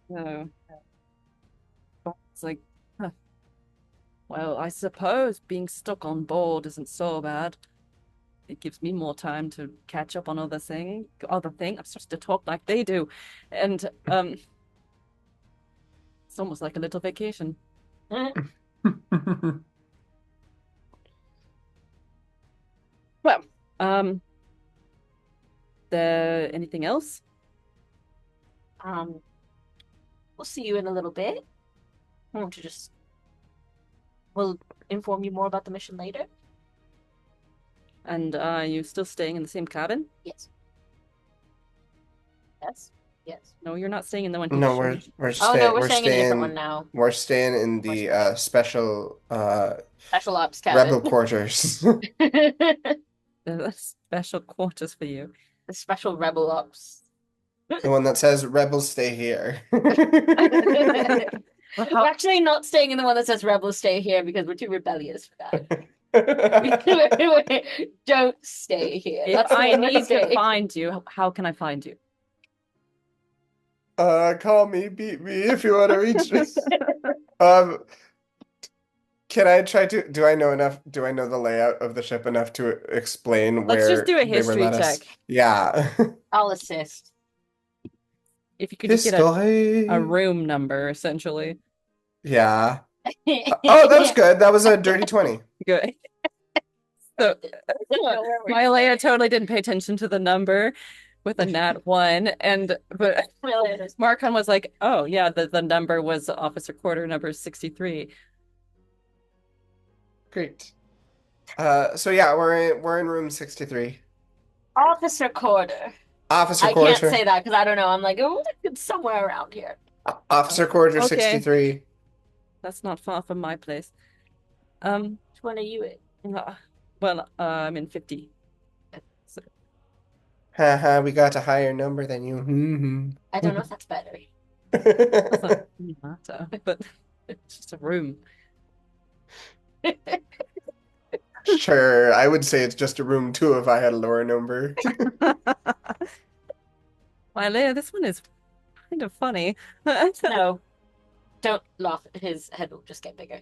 No. It's like, huh. Well, I suppose being stuck on board isn't so bad. it gives me more time to catch up on other thing. I'm supposed to talk like they do, and it's almost like a little vacation. Well, there anything else? We'll see you in a little bit. We'll inform you more about the mission later. And are you still staying in the same cabin? Yes. Yes. Yes. No, you're not staying in the one he No, showed. Oh no, staying we're staying in a different one now. we're staying in the special Special ops rebel cabin. quarters. The special quarters for you. The special rebel ops. The one that says rebels stay here. We're actually not staying in the one that says rebels stay here because we're too rebellious for that. Don't stay here. If I need to find you, how can I find you? Call me, beat me if you want to reach me. Can I try to, do I know the layout of the ship enough to explain Let's where just do a they were history let us? check. Yeah. I'll assist. If you could just get History. a room number, essentially. Yeah. Oh, that's good. That was a dirty 20. Good. So, Mylea totally didn't pay attention to the number with a nat 1, but Marcon was like, oh, yeah, the number was officer quarter number 63. Great. So yeah, we're in room 63. Officer quarter. Officer I quarter. can't say that because I don't know. I'm like, oh, it's somewhere around here. Officer quarter Okay. 63. That's not far from my place. Which one are you in? Well, I'm in 50. So, Haha, we got a higher number than you. I don't know if that's better. doesn't really matter, but it's just a room. Sure, I would say it's just a room 2 if I had a lower number. Mylea, this one is kind of funny. No, don't laugh. His head will just get bigger.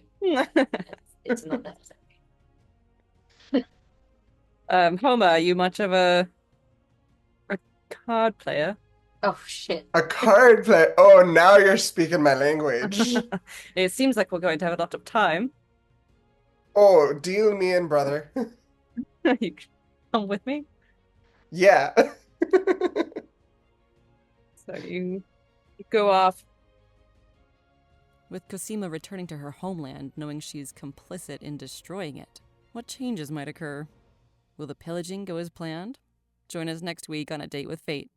It's not necessary. Homer, are you much of a card player? Oh shit. A card player. Oh, now you're speaking my language. It seems like we're going to have a lot of time. Oh, deal me in, brother. You come with me? Yeah. So you go off. With Kosima returning to her homeland, knowing she's complicit in destroying it, what changes might occur? Will the pillaging go as planned? Join us next week on A Date with Fate.